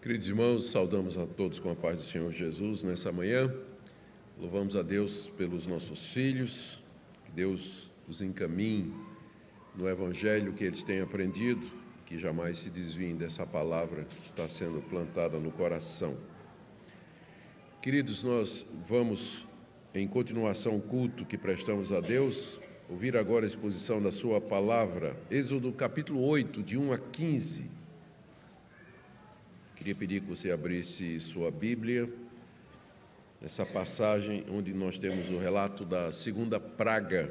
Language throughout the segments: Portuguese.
Queridos irmãos, saudamos a todos com a paz do Senhor Jesus nessa manhã. Louvamos a Deus pelos nossos filhos, que Deus os encaminhe no Evangelho que eles têm aprendido, que jamais se desviem dessa palavra que está sendo plantada no coração. Queridos, nós vamos, em continuação ao culto que prestamos a Deus, ouvir agora a exposição da sua palavra, Êxodo capítulo 8, de 1 a 15. Queria pedir que você abrisse sua Bíblia, nessa passagem onde nós temos o relato da segunda praga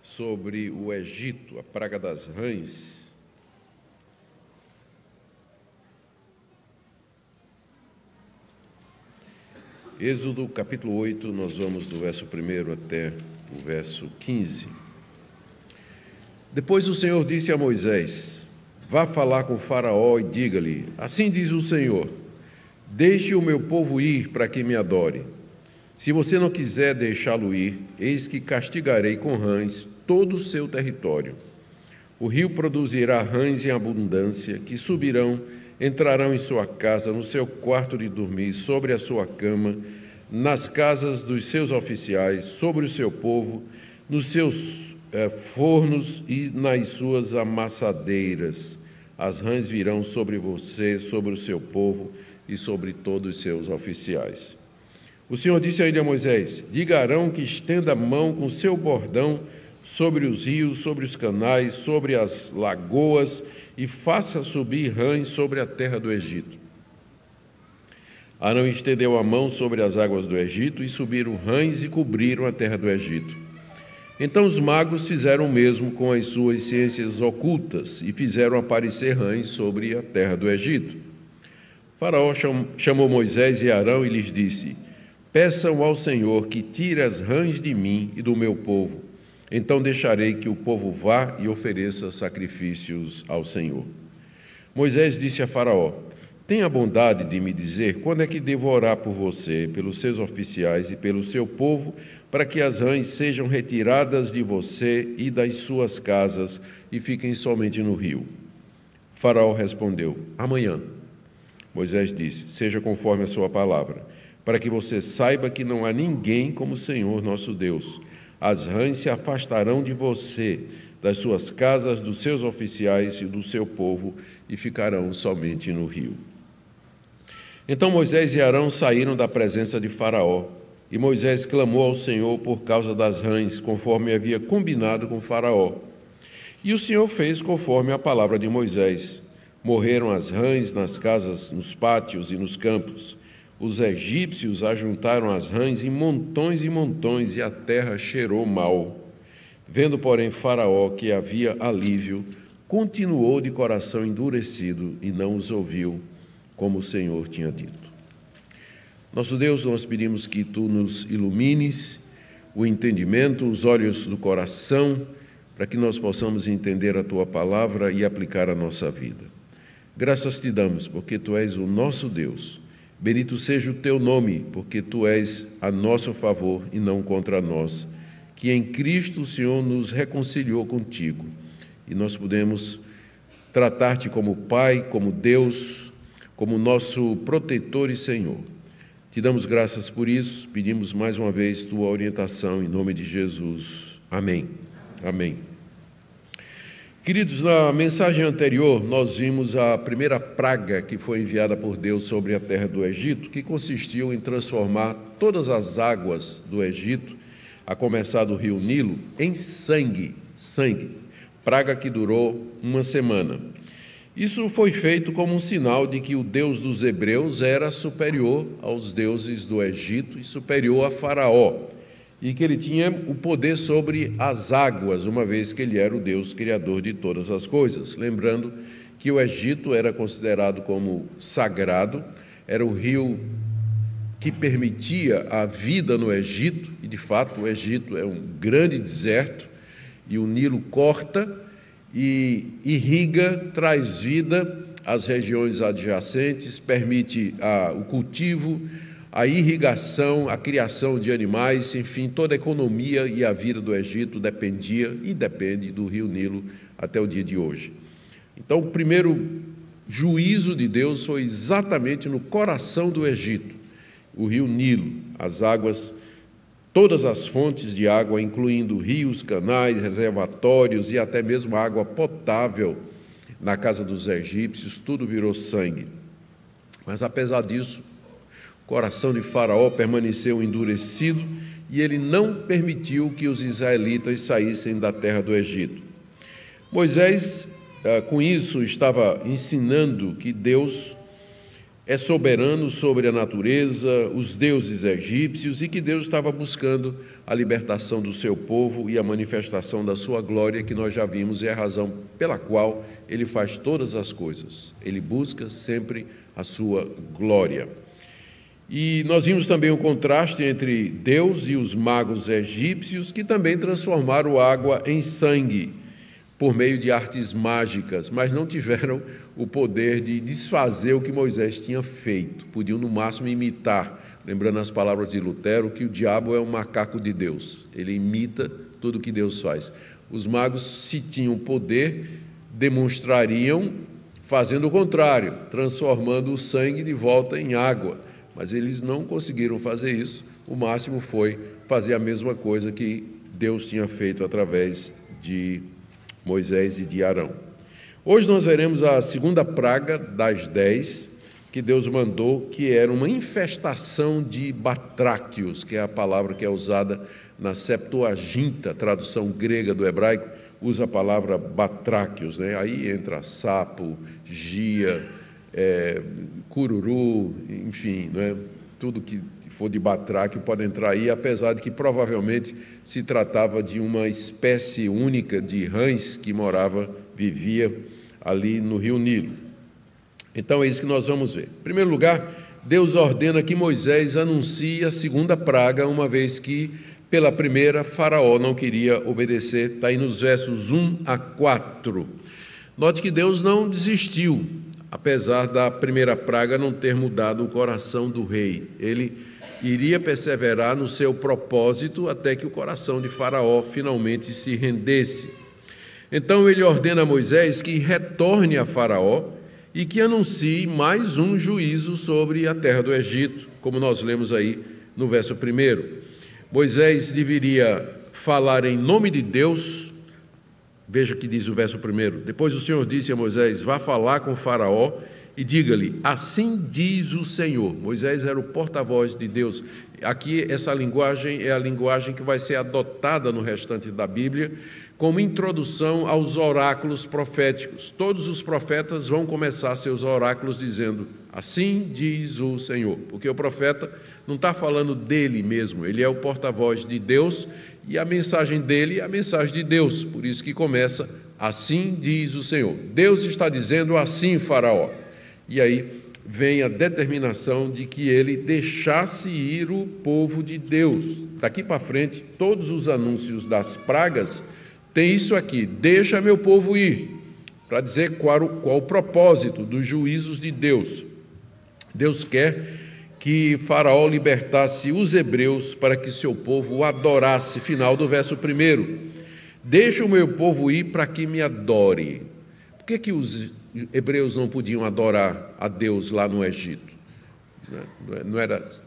sobre o Egito, a praga das rãs. Êxodo capítulo 8, nós vamos do verso 1 até o verso 15. Depois o Senhor disse a Moisés: vá falar com Faraó e diga-lhe: assim diz o Senhor, deixe o meu povo ir para que me adore. Se você não quiser deixá-lo ir, eis que castigarei com rãs todo o seu território. O rio produzirá rãs em abundância, que subirão, entrarão em sua casa, no seu quarto de dormir, sobre a sua cama, nas casas dos seus oficiais, sobre o seu povo, nos seus fornos e nas suas amassadeiras. As rãs virão sobre você, sobre o seu povo e sobre todos os seus oficiais. O Senhor disse ainda a Moisés: diga a Arão que estenda a mão com seu bordão sobre os rios, sobre os canais, sobre as lagoas e faça subir rãs sobre a terra do Egito. Arão estendeu a mão sobre as águas do Egito e subiram rãs e cobriram a terra do Egito. Então os magos fizeram o mesmo com as suas ciências ocultas e fizeram aparecer rãs sobre a terra do Egito. Faraó chamou Moisés e Arão e lhes disse: peçam ao Senhor que tire as rãs de mim e do meu povo. Então deixarei que o povo vá e ofereça sacrifícios ao Senhor. Moisés disse a Faraó: tenha bondade de me dizer quando é que devo orar por você, pelos seus oficiais e pelo seu povo, para que as rãs sejam retiradas de você e das suas casas e fiquem somente no rio. Faraó respondeu: amanhã. Moisés disse: seja conforme a sua palavra, para que você saiba que não há ninguém como o Senhor nosso Deus. As rãs se afastarão de você, das suas casas, dos seus oficiais e do seu povo, e ficarão somente no rio. Então Moisés e Arão saíram da presença de Faraó, e Moisés clamou ao Senhor por causa das rãs, conforme havia combinado com Faraó. E o Senhor fez conforme a palavra de Moisés. Morreram as rãs nas casas, nos pátios e nos campos. Os egípcios ajuntaram as rãs em montões e montões, e a terra cheirou mal. Vendo, porém, Faraó que havia alívio, continuou de coração endurecido e não os ouviu, como o Senhor tinha dito. Nosso Deus, nós pedimos que Tu nos ilumines o entendimento, os olhos do coração, para que nós possamos entender a Tua palavra e aplicar a nossa vida. Graças Te damos, porque Tu és o nosso Deus. Bendito seja o Teu nome, porque Tu és a nosso favor e não contra nós, que em Cristo o Senhor nos reconciliou contigo, e nós podemos tratar-te como Pai, como Deus, como nosso protetor e Senhor. Te damos graças por isso, pedimos mais uma vez Tua orientação em nome de Jesus. Amém. Amém. Queridos, na mensagem anterior, nós vimos a primeira praga que foi enviada por Deus sobre a terra do Egito, que consistiu em transformar todas as águas do Egito, a começar do rio Nilo, em sangue. Praga que durou uma semana. Isso foi feito como um sinal de que o Deus dos hebreus era superior aos deuses do Egito e superior a Faraó, e que ele tinha o poder sobre as águas, uma vez que ele era o Deus criador de todas as coisas. Lembrando que o Egito era considerado como sagrado, era o rio que permitia a vida no Egito, e de fato o Egito é um grande deserto, e o Nilo corta e irriga, traz vida às regiões adjacentes, permite o cultivo, a irrigação, a criação de animais, enfim, toda a economia e a vida do Egito dependia e depende do rio Nilo até o dia de hoje. Então, o primeiro juízo de Deus foi exatamente no coração do Egito, o rio Nilo. As águas, todas as fontes de água, incluindo rios, canais, reservatórios e até mesmo água potável na casa dos egípcios, tudo virou sangue. Mas apesar disso, o coração de Faraó permaneceu endurecido e ele não permitiu que os israelitas saíssem da terra do Egito. Moisés, com isso, estava ensinando que Deus é soberano sobre a natureza, os deuses egípcios, e que Deus estava buscando a libertação do seu povo e a manifestação da sua glória, que nós já vimos, é a razão pela qual ele faz todas as coisas. Ele busca sempre a sua glória. E nós vimos também o contraste entre Deus e os magos egípcios, que também transformaram água em sangue por meio de artes mágicas, mas não tiveram o poder de desfazer o que Moisés tinha feito. Podiam, no máximo, imitar, lembrando as palavras de Lutero, que o diabo é um macaco de Deus. Ele imita tudo o que Deus faz. Os magos, se tinham poder, demonstrariam fazendo o contrário, transformando o sangue de volta em água. Mas eles não conseguiram fazer isso. O máximo foi fazer a mesma coisa que Deus tinha feito através de Moisés e de Arão. Hoje nós veremos a segunda praga das 10 que Deus mandou, que era uma infestação de batráquios, que é a palavra que é usada na Septuaginta, tradução grega do hebraico, usa a palavra batráquios, né? Aí entra sapo, gia, cururu, enfim, né? Tudo que for de batráquio pode entrar aí, apesar de que provavelmente se tratava de uma espécie única de rãs que vivia ali no rio Nilo. Então é isso que nós vamos ver. Em primeiro lugar, Deus ordena que Moisés anuncie a segunda praga, uma vez que, pela primeira, Faraó não queria obedecer. Está aí nos versos 1 a 4. Note que Deus não desistiu, apesar da primeira praga não ter mudado o coração do rei. Ele iria perseverar no seu propósito até que o coração de Faraó finalmente se rendesse. Então ele ordena a Moisés que retorne a Faraó e que anuncie mais um juízo sobre a terra do Egito, como nós lemos aí no verso 1. Moisés deveria falar em nome de Deus. Veja o que diz o verso 1. Depois o Senhor disse a Moisés: vá falar com Faraó e diga-lhe, assim diz o Senhor. Moisés era o porta-voz de Deus. Aqui essa linguagem é a linguagem que vai ser adotada no restante da Bíblia como introdução aos oráculos proféticos. Todos os profetas vão começar seus oráculos dizendo, assim diz o Senhor, porque o profeta não está falando dele mesmo, ele é o porta-voz de Deus e a mensagem dele é a mensagem de Deus, por isso que começa, assim diz o Senhor. Deus está dizendo assim, Faraó. E aí vem a determinação de que ele deixasse ir o povo de Deus. Daqui para frente, todos os anúncios das pragas tem isso aqui, deixa meu povo ir, para dizer qual o propósito dos juízos de Deus. Deus quer que Faraó libertasse os hebreus para que seu povo o adorasse. Final do verso 1. Deixa o meu povo ir para que me adore. Por que os hebreus não podiam adorar a Deus lá no Egito?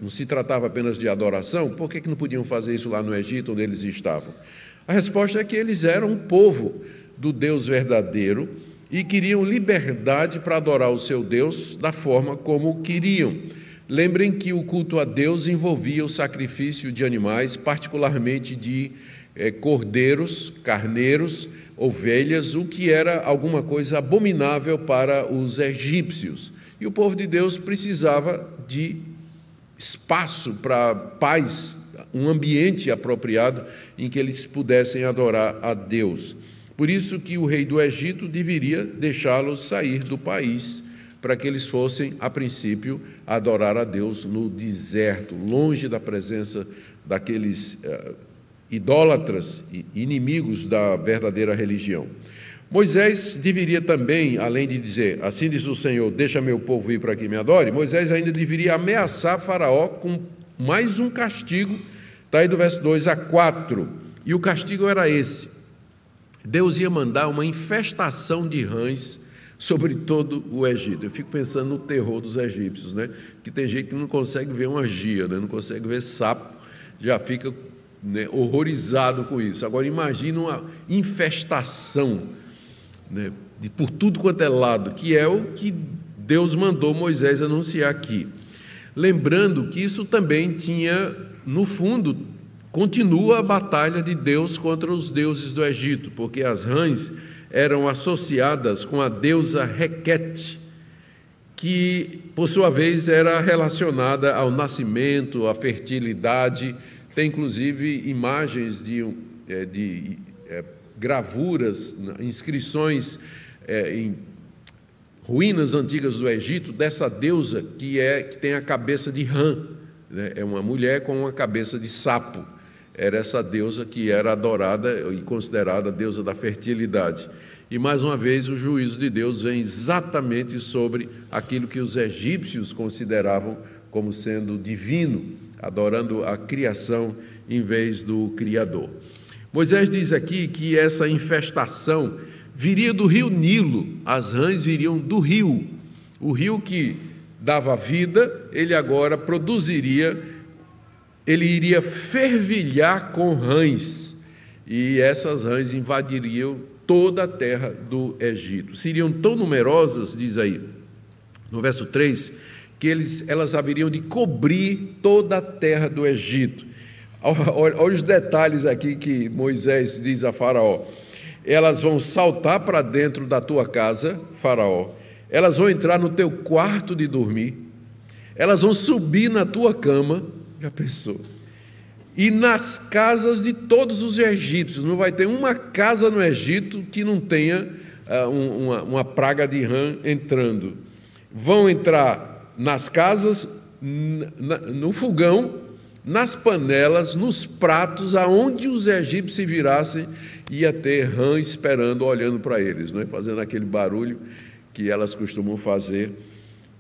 Não se tratava apenas de adoração? Por que não podiam fazer isso lá no Egito, onde eles estavam? A resposta é que eles eram um povo do Deus verdadeiro e queriam liberdade para adorar o seu Deus da forma como queriam. Lembrem que o culto a Deus envolvia o sacrifício de animais, particularmente de cordeiros, carneiros, ovelhas, o que era alguma coisa abominável para os egípcios. E o povo de Deus precisava de espaço para paz, um ambiente apropriado em que eles pudessem adorar a Deus. Por isso que o rei do Egito deveria deixá-los sair do país, para que eles fossem, a princípio, adorar a Deus no deserto, longe da presença daqueles idólatras e inimigos da verdadeira religião. Moisés deveria também, além de dizer, assim diz o Senhor, deixa meu povo ir para que me adore, Moisés ainda deveria ameaçar Faraó com mais um castigo. Está aí do verso 2 a 4, e o castigo era esse: Deus ia mandar uma infestação de rãs sobre todo o Egito. Eu fico pensando no terror dos egípcios, né? Que tem gente que não consegue ver uma gia, né? Não consegue ver sapo, já fica, né, horrorizado com isso. Agora imagina uma infestação, né, por tudo quanto é lado, que é o que Deus mandou Moisés anunciar aqui. Lembrando que isso também tinha, no fundo, continua a batalha de Deus contra os deuses do Egito, porque as rãs eram associadas com a deusa Requete, que, por sua vez, era relacionada ao nascimento, à fertilidade. Tem, inclusive, imagens de gravuras, inscrições em ruínas antigas do Egito, dessa deusa que tem a cabeça de rã, né? É uma mulher com uma cabeça de sapo. Era essa deusa que era adorada e considerada a deusa da fertilidade. E, mais uma vez, o juízo de Deus vem exatamente sobre aquilo que os egípcios consideravam como sendo divino, adorando a criação em vez do Criador. Moisés diz aqui que essa infestação viria do rio Nilo, as rãs viriam do rio. O rio que dava vida, ele agora produziria, ele iria fervilhar com rãs, e essas rãs invadiriam toda a terra do Egito. Seriam tão numerosas, diz aí, no verso 3, que elas haveriam de cobrir toda a terra do Egito. Olha os detalhes aqui que Moisés diz a Faraó. Elas vão saltar para dentro da tua casa, Faraó, elas vão entrar no teu quarto de dormir, elas vão subir na tua cama, já pensou? E nas casas de todos os egípcios, não vai ter uma casa no Egito que não tenha uma praga de rã entrando. Vão entrar nas casas, no fogão, nas panelas, nos pratos, aonde os egípcios se virassem, ia ter rã esperando, olhando para eles, não é? Fazendo aquele barulho que elas costumam fazer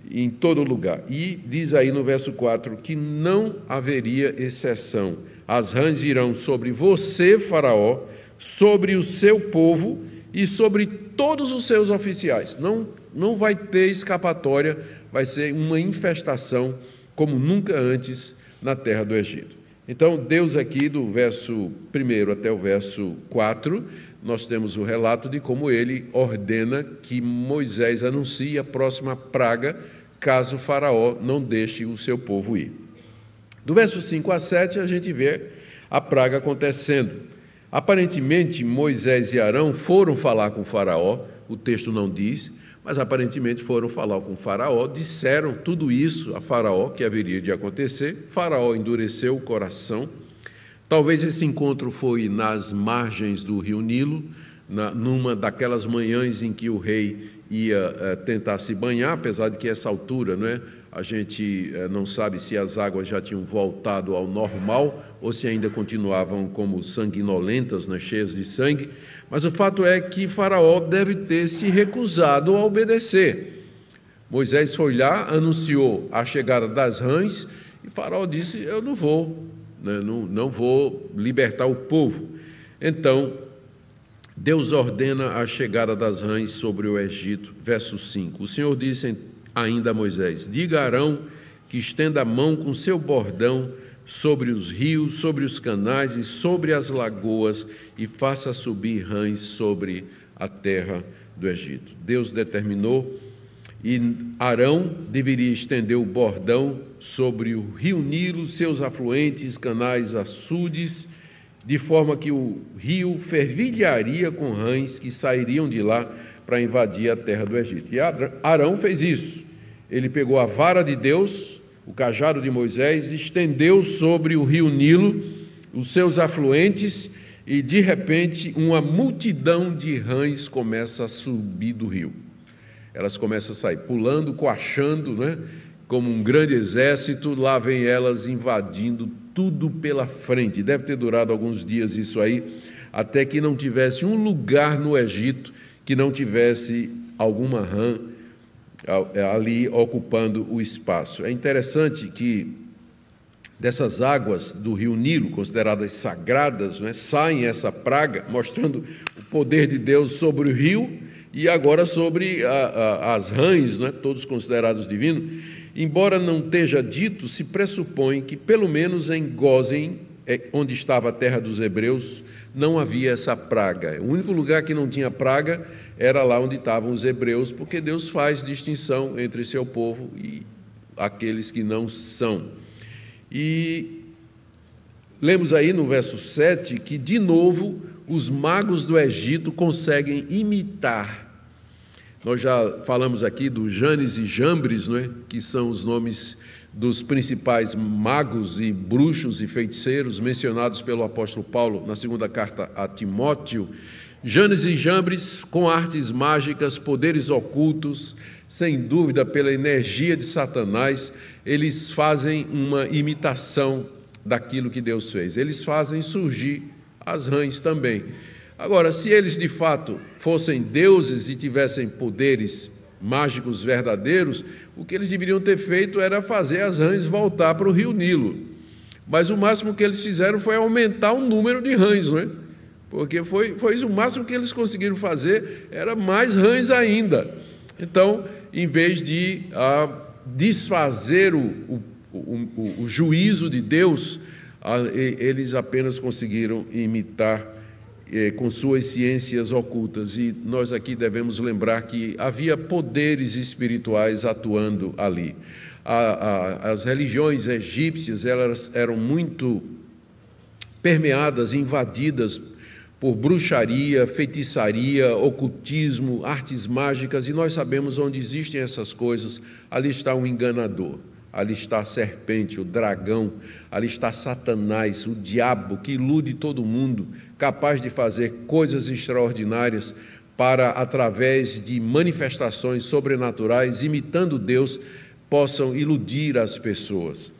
em todo lugar. E diz aí no verso 4 que não haveria exceção. As rãs virão sobre você, Faraó, sobre o seu povo e sobre todos os seus oficiais. Não vai ter escapatória, vai ser uma infestação como nunca antes na terra do Egito. Então, Deus aqui, do verso 1 até o verso 4, nós temos o relato de como ele ordena que Moisés anuncie a próxima praga, caso Faraó não deixe o seu povo ir. Do verso 5 a 7, a gente vê a praga acontecendo. Aparentemente, Moisés e Arão foram falar com Faraó, o texto não diz, mas aparentemente foram falar com Faraó, disseram tudo isso a Faraó que haveria de acontecer. Faraó endureceu o coração. Talvez esse encontro foi nas margens do rio Nilo, numa daquelas manhãs em que o rei ia tentar se banhar, apesar de que essa altura, não é? A gente não sabe se as águas já tinham voltado ao normal ou se ainda continuavam como sanguinolentas, né, cheias de sangue. Mas o fato é que Faraó deve ter se recusado a obedecer. Moisés foi lá, anunciou a chegada das rãs, e Faraó disse, eu não vou, né, não vou libertar o povo. Então, Deus ordena a chegada das rãs sobre o Egito. Verso 5, o Senhor disse ainda a Moisés, diga a Arão que estenda a mão com seu bordão sobre os rios, sobre os canais e sobre as lagoas, e faça subir rãs sobre a terra do Egito. Deus determinou, e Arão deveria estender o bordão sobre o rio Nilo, seus afluentes, canais, açudes, de forma que o rio fervilharia com rãs que sairiam de lá para invadir a terra do Egito. E Arão fez isso. Ele pegou a vara de Deus, o cajado de Moisés, estendeu sobre o rio Nilo, os seus afluentes, e de repente uma multidão de rãs começa a subir do rio. Elas começam a sair pulando, coachando, né? Como um grande exército, lá vem elas invadindo tudo pela frente. Deve ter durado alguns dias isso aí, até que não tivesse um lugar no Egito que não tivesse alguma rã ali ocupando o espaço. É interessante que dessas águas do rio Nilo, consideradas sagradas, né, saem essa praga, mostrando o poder de Deus sobre o rio E agora sobre as rãs, né, todos considerados divinos, embora não esteja dito, se pressupõe que pelo menos em Gósen, onde estava a terra dos hebreus, não havia essa praga. O único lugar que não tinha praga era lá onde estavam os hebreus, porque Deus faz distinção entre seu povo e aqueles que não são. E lemos aí no verso 7 que, de novo, os magos do Egito conseguem imitar. Nós já falamos aqui do Janes e Jambres, não é? Que são os nomes dos principais magos e bruxos e feiticeiros mencionados pelo apóstolo Paulo na segunda carta a Timóteo. Janes e Jambres, com artes mágicas, poderes ocultos, sem dúvida pela energia de Satanás, eles fazem uma imitação daquilo que Deus fez. Eles fazem surgir as rãs também. Agora, se eles de fato fossem deuses e tivessem poderes mágicos verdadeiros, o que eles deveriam ter feito era fazer as rãs voltar para o rio Nilo. Mas o máximo que eles fizeram foi aumentar o número de rãs, não é? Porque foi isso, o máximo que eles conseguiram fazer era mais rãs ainda. Então, em vez de desfazer o juízo de Deus, eles apenas conseguiram imitar com suas ciências ocultas. E nós aqui devemos lembrar que havia poderes espirituais atuando ali. As religiões egípcias, elas eram muito permeadas, invadidas por bruxaria, feitiçaria, ocultismo, artes mágicas, e nós sabemos onde existem essas coisas, ali está um enganador. Ali está a serpente, o dragão, ali está Satanás, o diabo que ilude todo mundo, capaz de fazer coisas extraordinárias para, através de manifestações sobrenaturais, imitando Deus, possam iludir as pessoas.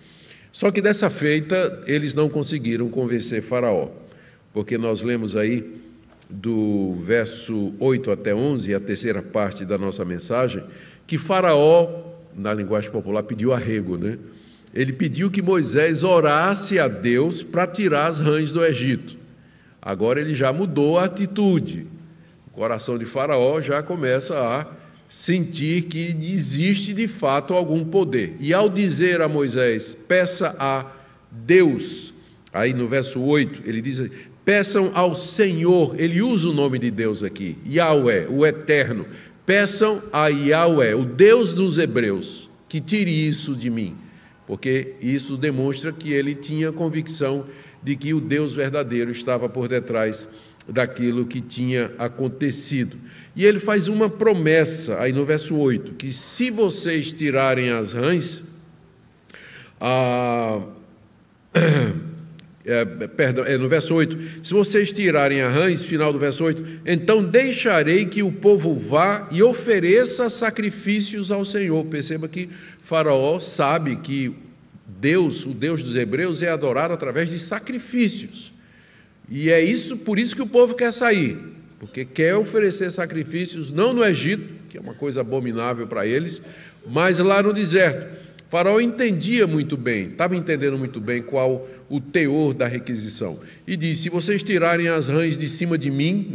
Só que dessa feita, eles não conseguiram convencer Faraó, porque nós lemos aí do verso 8 até 11, a terceira parte da nossa mensagem, que Faraó, na linguagem popular, pediu arrego, né? Ele pediu que Moisés orasse a Deus para tirar as rãs do Egito. Agora ele já mudou a atitude. O coração de Faraó já começa a sentir que existe de fato algum poder. E ao dizer a Moisés, peça a Deus, aí no verso 8, ele diz, peçam ao Senhor, ele usa o nome de Deus aqui, Yahweh, o Eterno, peçam a Yahweh, o Deus dos hebreus, que tire isso de mim, porque isso demonstra que ele tinha convicção de que o Deus verdadeiro estava por detrás daquilo que tinha acontecido. E ele faz uma promessa, aí no verso 8, que se vocês tirarem as rãs, no verso 8, se vocês tirarem a rãs, final do verso 8, então deixarei que o povo vá e ofereça sacrifícios ao Senhor. Perceba que Faraó sabe que Deus, o Deus dos hebreus, é adorado através de sacrifícios. E é por isso que o povo quer sair, porque quer oferecer sacrifícios, não no Egito, que é uma coisa abominável para eles, mas lá no deserto. Faraó entendia muito bem, estava entendendo muito bem qual o teor da requisição. E disse, se vocês tirarem as rãs de cima de mim,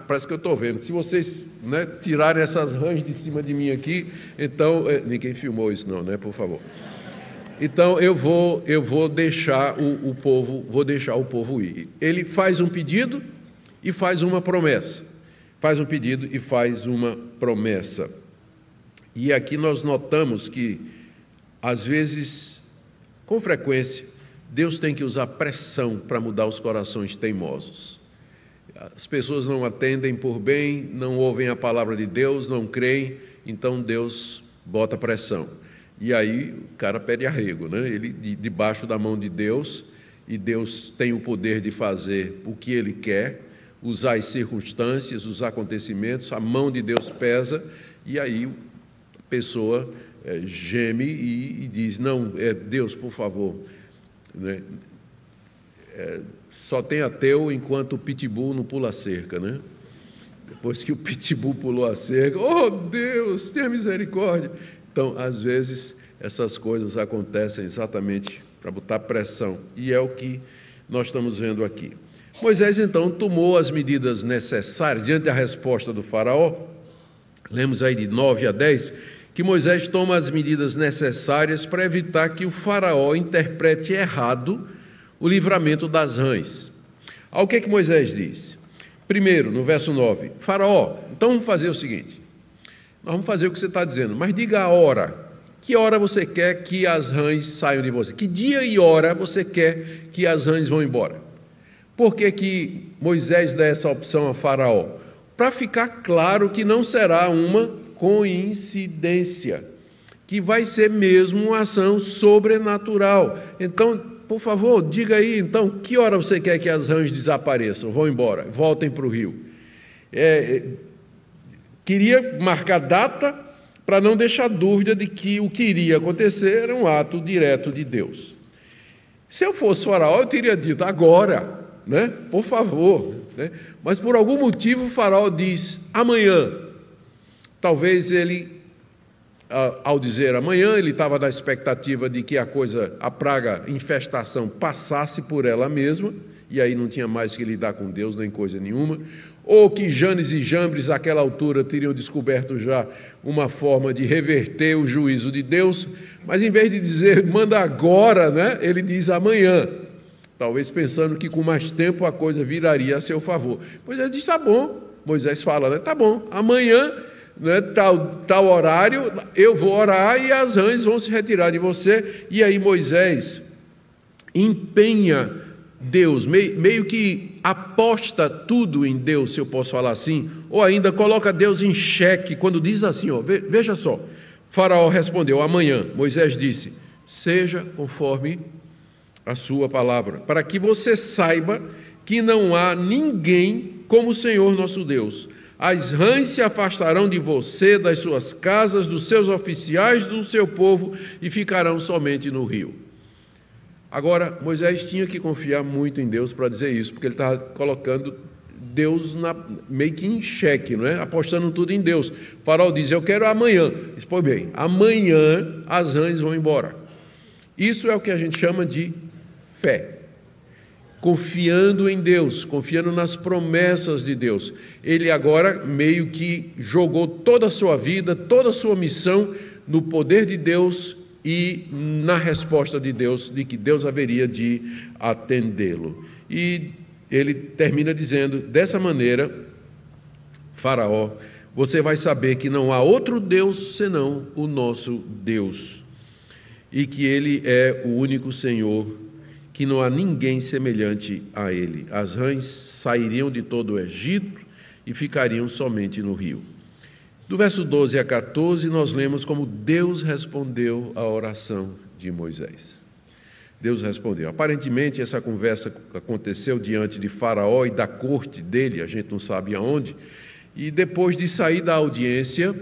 parece que eu estou vendo, se vocês tirarem essas rãs de cima de mim aqui, então, ninguém filmou isso não, por favor. Então eu vou deixar o povo ir. Ele faz um pedido e faz uma promessa. Faz um pedido e faz uma promessa. E aqui nós notamos que, às vezes, com frequência, Deus tem que usar pressão para mudar os corações teimosos. As pessoas não atendem por bem, não ouvem a palavra de Deus, não creem, então Deus bota pressão. E aí o cara pede arrego, ele debaixo da mão de Deus, e Deus tem o poder de fazer o que Ele quer, usar as circunstâncias, os acontecimentos, a mão de Deus pesa, e aí a pessoa geme e diz, não, Deus, por favor, só tem ateu enquanto o pitbull não pula a cerca, Depois que o pitbull pulou a cerca, oh Deus, tenha misericórdia. Então, às vezes, essas coisas acontecem exatamente para botar pressão, e é o que nós estamos vendo aqui. Moisés, então, tomou as medidas necessárias diante da resposta do faraó. Lemos aí de 9 a 10, que Moisés toma as medidas necessárias para evitar que o faraó interprete errado o livramento das rãs. Ao que Moisés diz? Primeiro, no verso 9, faraó, então vamos fazer o seguinte, nós vamos fazer o que você está dizendo, mas diga a hora. Que hora você quer que as rãs saiam de você? Que dia e hora você quer que as rãs vão embora? Por que Moisés dá essa opção a faraó? Para ficar claro que não será uma coincidência, que vai ser mesmo uma ação sobrenatural. Então, por favor, diga aí, então, que hora você quer que as rãs desapareçam, vão embora, voltem para o rio? Queria marcar data para não deixar dúvida de que o que iria acontecer era um ato direto de Deus. Se eu fosse faraó, eu teria dito agora, né? Por favor, né? Mas por algum motivo o faraó diz amanhã. Talvez ele, ao dizer amanhã, ele estava na expectativa de que a praga, infestação, passasse por ela mesma, e aí não tinha mais que lidar com Deus nem coisa nenhuma, ou que Janes e Jambres, àquela altura, teriam descoberto já uma forma de reverter o juízo de Deus, mas em vez de dizer manda agora, né, ele diz amanhã, talvez pensando que com mais tempo a coisa viraria a seu favor. Pois ele diz, tá bom, Moisés fala, né, tá bom, amanhã, né, tal horário, eu vou orar e as rãs vão se retirar de você. E aí Moisés empenha Deus, meio que aposta tudo em Deus, se eu posso falar assim, ou ainda coloca Deus em xeque, quando diz assim, ó, veja só, faraó respondeu, amanhã, Moisés disse, seja conforme a sua palavra, para que você saiba que não há ninguém como o Senhor nosso Deus. As rãs se afastarão de você, das suas casas, dos seus oficiais, do seu povo, e ficarão somente no rio. Agora, Moisés tinha que confiar muito em Deus para dizer isso, porque ele estava colocando Deus meio que em xeque, não é? Apostando tudo em Deus. O faraó diz, eu quero amanhã. Diz, pois bem, amanhã as rãs vão embora. Isso é o que a gente chama de fé. Confiando em Deus, confiando nas promessas de Deus. Ele agora meio que jogou toda a sua vida, toda a sua missão no poder de Deus e na resposta de Deus, de que Deus haveria de atendê-lo. E ele termina dizendo, dessa maneira, faraó, você vai saber que não há outro Deus senão o nosso Deus, e que ele é o único Senhor, que não há ninguém semelhante a ele. As rãs sairiam de todo o Egito e ficariam somente no rio. Do verso 12 a 14, nós lemos como Deus respondeu à oração de Moisés. Deus respondeu. Aparentemente, essa conversa aconteceu diante de Faraó e da corte dele, a gente não sabe aonde, e depois de sair da audiência,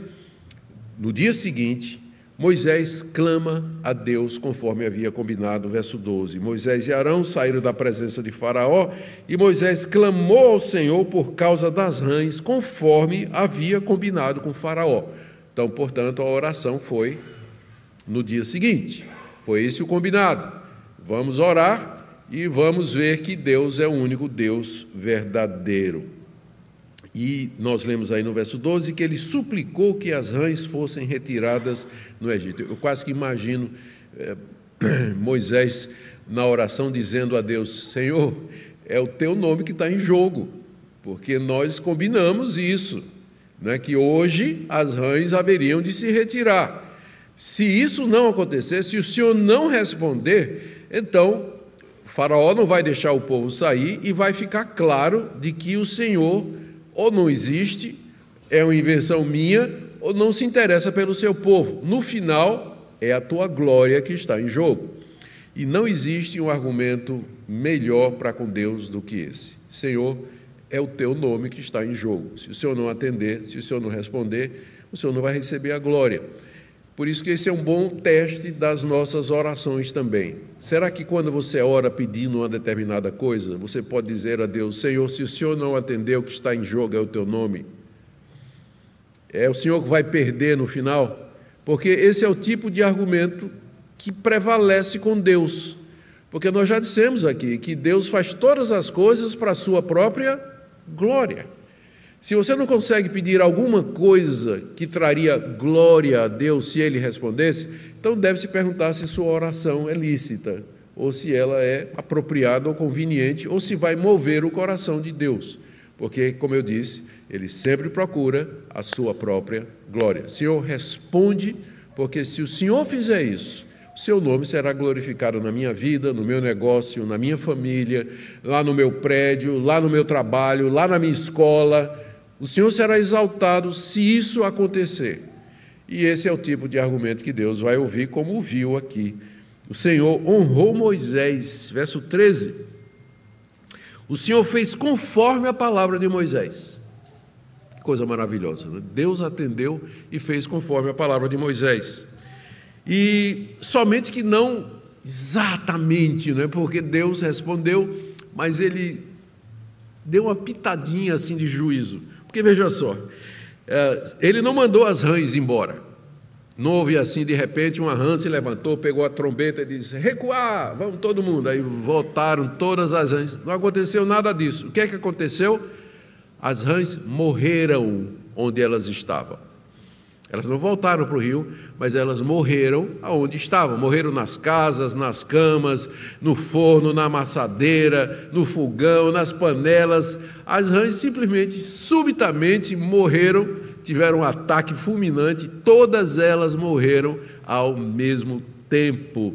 no dia seguinte, Moisés clama a Deus conforme havia combinado, verso 12. Moisés e Arão saíram da presença de Faraó e Moisés clamou ao Senhor por causa das rãs, conforme havia combinado com Faraó. Então, portanto, a oração foi no dia seguinte. Foi esse o combinado. Vamos orar e vamos ver que Deus é o único Deus verdadeiro. E nós lemos aí no verso 12 que ele suplicou que as rãs fossem retiradas no Egito. Eu quase que imagino Moisés na oração dizendo a Deus, Senhor, é o teu nome que está em jogo, porque nós combinamos isso, né, que hoje as rãs haveriam de se retirar. Se isso não acontecer, se o Senhor não responder, então Faraó não vai deixar o povo sair e vai ficar claro de que o Senhor ou não existe, é uma invenção minha, ou não se interessa pelo seu povo. No final, é a tua glória que está em jogo. E não existe um argumento melhor para com Deus do que esse. Senhor, é o teu nome que está em jogo. Se o Senhor não atender, se o Senhor não responder, o Senhor não vai receber a glória. Por isso que esse é um bom teste das nossas orações também. Será que quando você ora pedindo uma determinada coisa, você pode dizer a Deus, Senhor, se o Senhor não atender, o que está em jogo é o teu nome? É o Senhor que vai perder no final? Porque esse é o tipo de argumento que prevalece com Deus. Porque nós já dissemos aqui que Deus faz todas as coisas para a sua própria glória. Se você não consegue pedir alguma coisa que traria glória a Deus se Ele respondesse, então deve se perguntar se sua oração é lícita, ou se ela é apropriada ou conveniente, ou se vai mover o coração de Deus. Porque, como eu disse, Ele sempre procura a sua própria glória. Senhor, responde, porque se o Senhor fizer isso, o seu nome será glorificado na minha vida, no meu negócio, na minha família, lá no meu prédio, lá no meu trabalho, lá na minha escola. O Senhor será exaltado se isso acontecer. E esse é o tipo de argumento que Deus vai ouvir, como viu aqui. O Senhor honrou Moisés, verso 13. O Senhor fez conforme a palavra de Moisés. Que coisa maravilhosa, né? Deus atendeu e fez conforme a palavra de Moisés. E somente que não exatamente, né? Porque Deus respondeu, mas Ele deu uma pitadinha assim de juízo. Porque veja só, Ele não mandou as rãs embora. Não houve assim, de repente, uma rã se levantou, pegou a trombeta e disse, recuar, vamos todo mundo. Aí voltaram todas as rãs. Não aconteceu nada disso. O que é que aconteceu? As rãs morreram onde elas estavam. Elas não voltaram para o rio, mas elas morreram aonde estavam. Morreram nas casas, nas camas, no forno, na amassadeira, no fogão, nas panelas. As rãs simplesmente, subitamente morreram, tiveram um ataque fulminante, todas elas morreram ao mesmo tempo.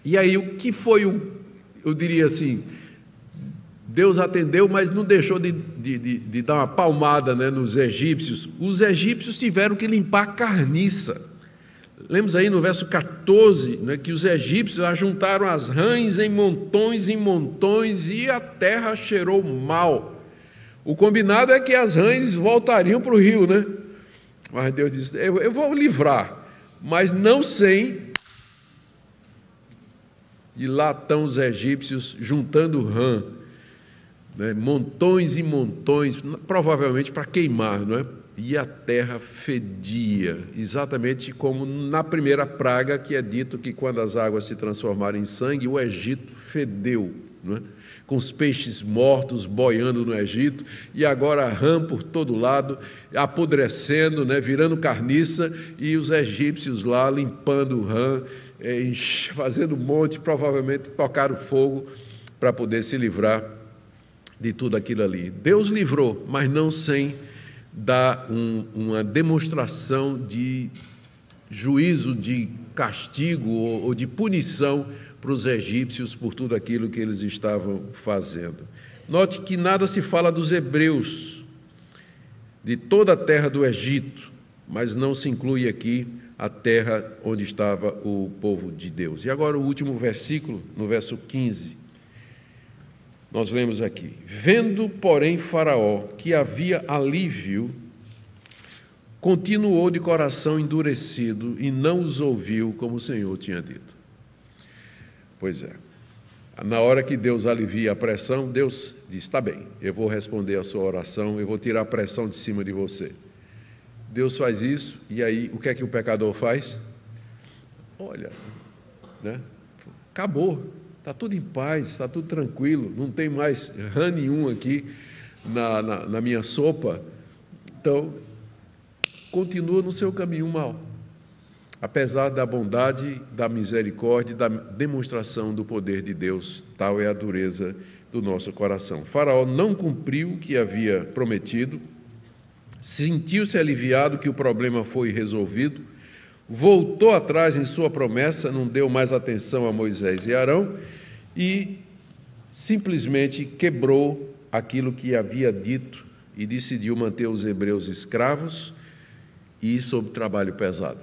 E aí, o que foi, eu diria assim, Deus atendeu, mas não deixou de dar uma palmada, né, nos egípcios. Os egípcios tiveram que limpar a carniça. Lemos aí no verso 14, né, que os egípcios ajuntaram as rãs em montões e a terra cheirou mal. O combinado é que as rãs voltariam para o rio, né? Mas Deus disse, eu vou livrar, mas não sem. E lá estão os egípcios juntando rã, né? Montões e montões, provavelmente para queimar, não é? E a terra fedia, exatamente como na primeira praga, que é dito que quando as águas se transformaram em sangue, o Egito fedeu, não é? Com os peixes mortos boiando no Egito, e agora a rã por todo lado, apodrecendo, né, virando carniça, e os egípcios lá limpando o rã, fazendo um monte, provavelmente tocaram fogo para poder se livrar de tudo aquilo ali. Deus livrou, mas não sem dar uma demonstração de juízo, de castigo ou de punição para os egípcios por tudo aquilo que eles estavam fazendo. Note que nada se fala dos hebreus, de toda a terra do Egito, mas não se inclui aqui a terra onde estava o povo de Deus. E agora o último versículo, no verso 15, nós lemos aqui, vendo, porém, Faraó que havia alívio, continuou de coração endurecido e não os ouviu como o Senhor tinha dito. Pois é, na hora que Deus alivia a pressão, Deus diz, está bem, eu vou responder a sua oração, eu vou tirar a pressão de cima de você. Deus faz isso, e aí o que é que o pecador faz? Olha, né? Acabou, está tudo em paz, está tudo tranquilo, não tem mais rã nenhum aqui na minha sopa, então continua no seu caminho mau. Apesar da bondade, da misericórdia, da demonstração do poder de Deus, tal é a dureza do nosso coração. Faraó não cumpriu o que havia prometido, sentiu-se aliviado que o problema foi resolvido, voltou atrás em sua promessa, não deu mais atenção a Moisés e Arão e simplesmente quebrou aquilo que havia dito e decidiu manter os hebreus escravos e sob trabalho pesado.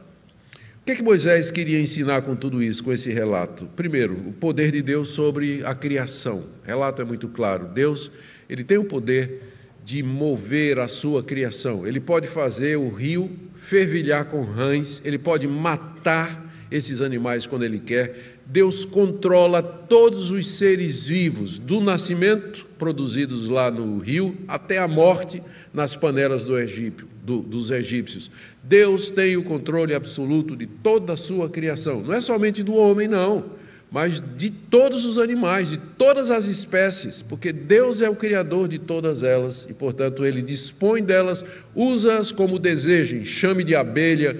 O que é que Moisés queria ensinar com tudo isso, com esse relato? Primeiro, o poder de Deus sobre a criação. O relato é muito claro. Deus, ele tem o poder de mover a sua criação. Ele pode fazer o rio fervilhar com rãs, ele pode matar esses animais quando ele quer. Deus controla todos os seres vivos, do nascimento, produzidos lá no rio, até a morte nas panelas dos egípcios. Deus tem o controle absoluto de toda a sua criação. Não é somente do homem, não. mas de todos os animais, de todas as espécies, porque Deus é o Criador de todas elas e, portanto, Ele dispõe delas, usa-as como deseja, enxame de abelha,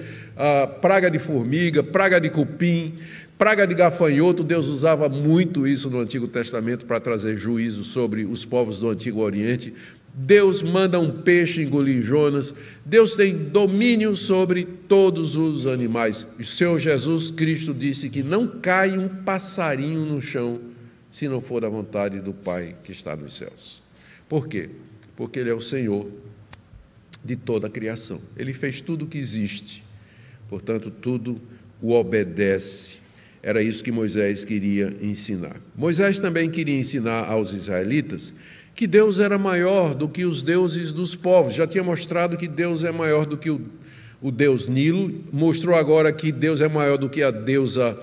praga de formiga, praga de cupim, praga de gafanhoto. Deus usava muito isso no Antigo Testamento para trazer juízo sobre os povos do Antigo Oriente. Deus manda um peixe engolir Jonas. Deus tem domínio sobre todos os animais. O Senhor Jesus Cristo disse que não cai um passarinho no chão se não for da vontade do Pai que está nos céus. Por quê? Porque Ele é o Senhor de toda a criação. Ele fez tudo o que existe, portanto, tudo o obedece. Era isso que Moisés queria ensinar. Moisés também queria ensinar aos israelitas que Deus era maior do que os deuses dos povos. Já tinha mostrado que Deus é maior do que o deus Nilo, mostrou agora que Deus é maior do que a deusa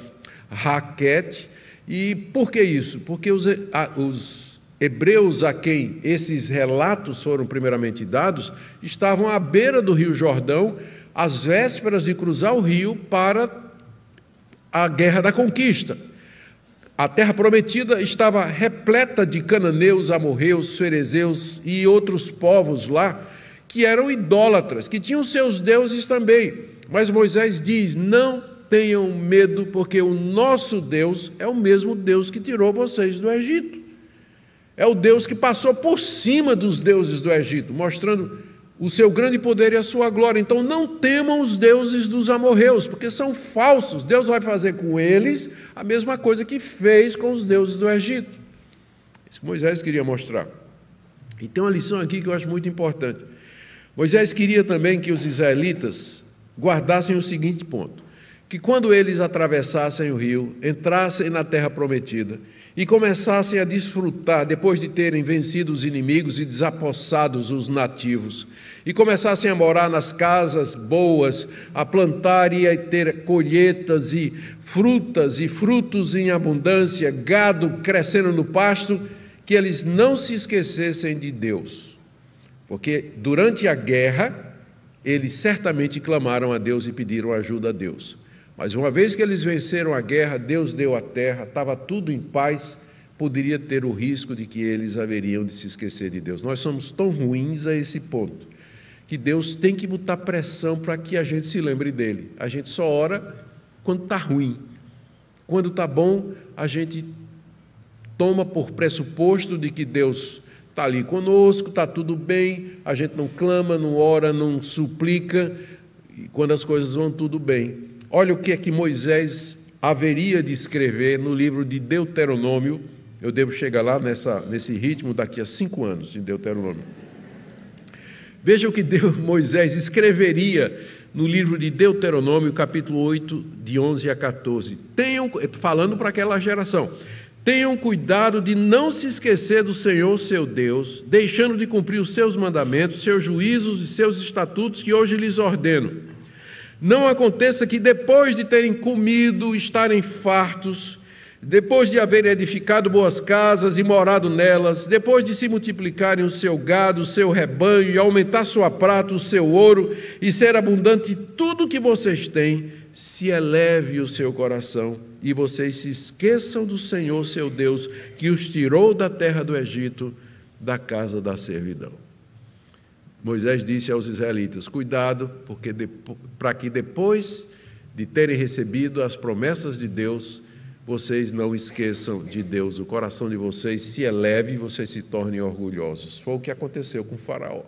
Raquete. E por que isso? Porque os hebreus a quem esses relatos foram primeiramente dados estavam à beira do rio Jordão, às vésperas de cruzar o rio para a guerra da conquista. A terra prometida estava repleta de cananeus, amorreus, ferezeus e outros povos lá que eram idólatras, que tinham seus deuses também. Mas Moisés diz: não tenham medo, porque o nosso Deus é o mesmo Deus que tirou vocês do Egito. É o Deus que passou por cima dos deuses do Egito, mostrando o seu grande poder e a sua glória. Então não temam os deuses dos amorreus, porque são falsos. Deus vai fazer com eles a mesma coisa que fez com os deuses do Egito. Isso que Moisés queria mostrar. E tem uma lição aqui que eu acho muito importante. Moisés queria também que os israelitas guardassem o seguinte ponto: que quando eles atravessassem o rio, entrassem na terra prometida e começassem a desfrutar, depois de terem vencido os inimigos e desapossados os nativos, e começassem a morar nas casas boas, a plantar e a ter colheitas e frutos em abundância, gado crescendo no pasto, que eles não se esquecessem de Deus. Porque durante a guerra, eles certamente clamaram a Deus e pediram ajuda a Deus. Mas uma vez que eles venceram a guerra, Deus deu a terra, estava tudo em paz, poderia ter o risco de que eles haveriam de se esquecer de Deus. Nós somos tão ruins a esse ponto, que Deus tem que botar pressão para que a gente se lembre dele. A gente só ora quando está ruim. Quando está bom, a gente toma por pressuposto de que Deus está ali conosco, está tudo bem, a gente não clama, não ora, não suplica, e quando as coisas vão tudo bem. Olha o que é que Moisés haveria de escrever no livro de Deuteronômio. Eu devo chegar lá nesse ritmo daqui a 5 anos, em Deuteronômio. Veja o que Moisés escreveria no livro de Deuteronômio, capítulo 8, de 11 a 14. Falando para aquela geração: tenham cuidado de não se esquecer do Senhor, seu Deus, deixando de cumprir os seus mandamentos, seus juízos e seus estatutos que hoje lhes ordeno. Não aconteça que depois de terem comido, estarem fartos, depois de haverem edificado boas casas e morado nelas, depois de se multiplicarem o seu gado, o seu rebanho, e aumentar sua prata, o seu ouro, e ser abundante tudo que vocês têm, se eleve o seu coração, e vocês se esqueçam do Senhor, seu Deus, que os tirou da terra do Egito, da casa da servidão. Moisés disse aos israelitas: cuidado, porque para que depois de terem recebido as promessas de Deus, vocês não esqueçam de Deus, o coração de vocês se eleve e vocês se tornem orgulhosos. Foi o que aconteceu com Faraó.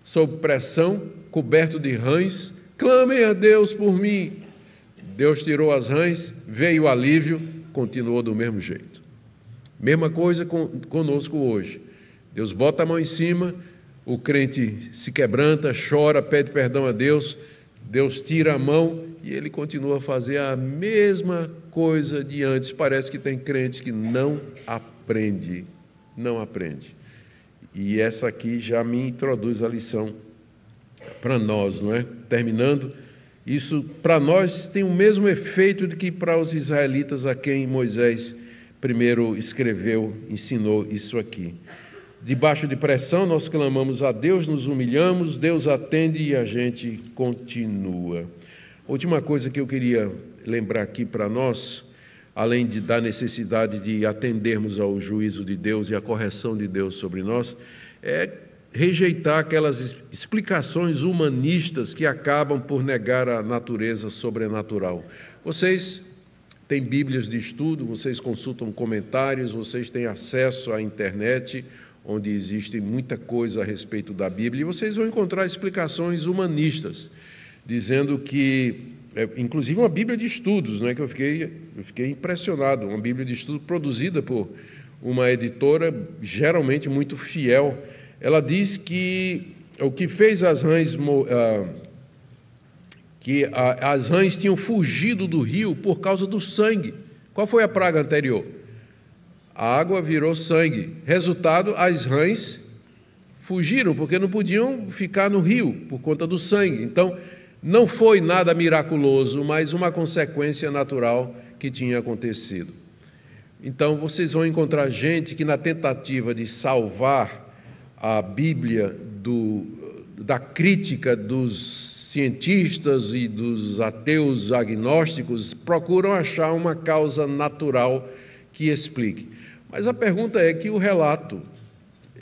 Sob pressão, coberto de rãs, clamem a Deus por mim. Deus tirou as rãs, veio o alívio, continuou do mesmo jeito. Mesma coisa conosco hoje. Deus bota a mão em cima, o crente se quebranta, chora, pede perdão a Deus, Deus tira a mão e ele continua a fazer a mesma coisa de antes. Parece que tem crente que não aprende. E essa aqui já me introduz a lição para nós, não é? Terminando, isso para nós tem o mesmo efeito de que para os israelitas a quem Moisés primeiro escreveu, ensinou isso aqui. Debaixo de pressão, nós clamamos a Deus, nos humilhamos, Deus atende e a gente continua. Última coisa que eu queria lembrar aqui para nós, além da necessidade de atendermos ao juízo de Deus e à correção de Deus sobre nós, é rejeitar aquelas explicações humanistas que acabam por negar a natureza sobrenatural. Vocês têm bíblias de estudo, vocês consultam comentários, vocês têm acesso à internet, onde existe muita coisa a respeito da Bíblia, e vocês vão encontrar explicações humanistas, dizendo que, inclusive uma Bíblia de estudos, né, que eu fiquei impressionado, uma Bíblia de estudo produzida por uma editora geralmente muito fiel. Ela diz que o que fez as rãs, as rãs tinham fugido do rio por causa do sangue. Qual foi a praga anterior? A água virou sangue. Resultado, as rãs fugiram, porque não podiam ficar no rio por conta do sangue. Então, não foi nada miraculoso, mas uma consequência natural que tinha acontecido. Então, vocês vão encontrar gente que, na tentativa de salvar a Bíblia da crítica dos cientistas e dos ateus agnósticos, procuram achar uma causa natural que explique. Mas a pergunta é que o relato,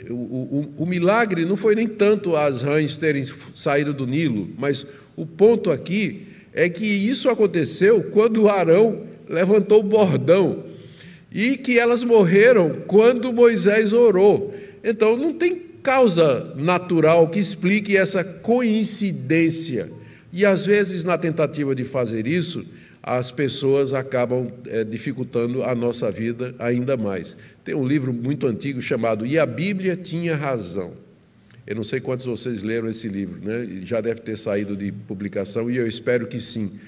o milagre não foi nem tanto as rãs terem saído do Nilo, mas o ponto aqui é que isso aconteceu quando Arão levantou o bordão e que elas morreram quando Moisés orou. Então, não tem causa natural que explique essa coincidência. E, às vezes, na tentativa de fazer isso, as pessoas acabam dificultando a nossa vida ainda mais. Tem um livro muito antigo chamado E a Bíblia Tinha Razão. Eu não sei quantos de vocês leram esse livro, né? Já deve ter saído de publicação, e eu espero que sim.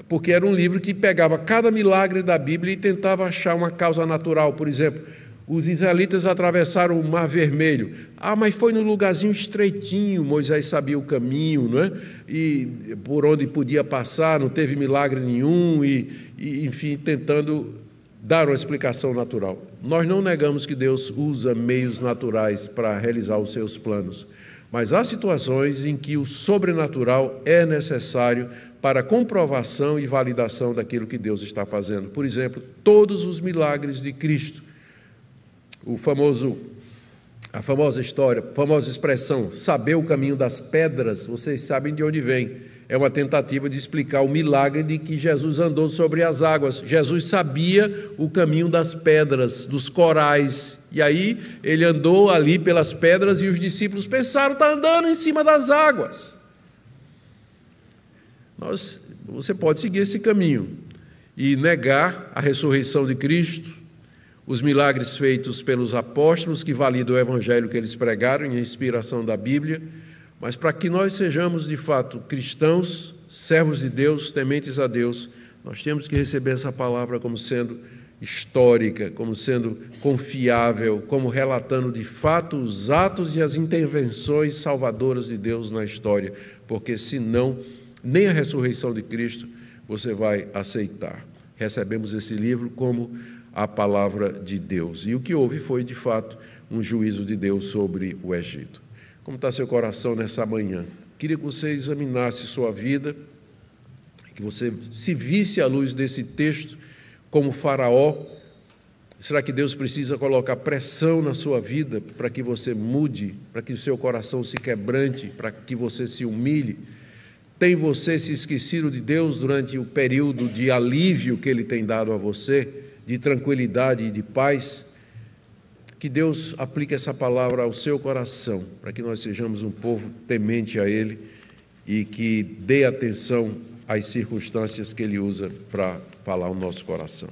Porque era um livro que pegava cada milagre da Bíblia e tentava achar uma causa natural. Por exemplo, os israelitas atravessaram o Mar Vermelho. Mas foi num lugarzinho estreitinho, Moisés sabia o caminho, não é? E por onde podia passar, não teve milagre nenhum, enfim, tentando dar uma explicação natural. Nós não negamos que Deus usa meios naturais para realizar os seus planos, mas há situações em que o sobrenatural é necessário para comprovação e validação daquilo que Deus está fazendo. Por exemplo, todos os milagres de Cristo. A famosa história, a famosa expressão, saber o caminho das pedras, vocês sabem de onde vem. É uma tentativa de explicar o milagre de que Jesus andou sobre as águas. Jesus sabia o caminho das pedras, dos corais, e aí ele andou ali pelas pedras e os discípulos pensaram, está andando em cima das águas. Você pode seguir esse caminho e negar a ressurreição de Cristo, os milagres feitos pelos apóstolos, que validam o evangelho que eles pregaram em inspiração da Bíblia, mas para que nós sejamos de fato cristãos, servos de Deus, tementes a Deus, nós temos que receber essa palavra como sendo histórica, como sendo confiável, como relatando de fato os atos e as intervenções salvadoras de Deus na história, porque senão nem a ressurreição de Cristo você vai aceitar. Recebemos esse livro como a palavra de Deus. E o que houve foi, de fato, um juízo de Deus sobre o Egito. Como está seu coração nessa manhã? Queria que você examinasse sua vida, que você se visse à luz desse texto como Faraó. Será que Deus precisa colocar pressão na sua vida para que você mude, para que o seu coração se quebrante, para que você se humilhe? Tem você se esquecido de Deus durante o período de alívio que Ele tem dado a você, de tranquilidade e de paz? Que Deus aplique essa palavra ao seu coração, para que nós sejamos um povo temente a Ele e que dê atenção às circunstâncias que Ele usa para falar ao nosso coração.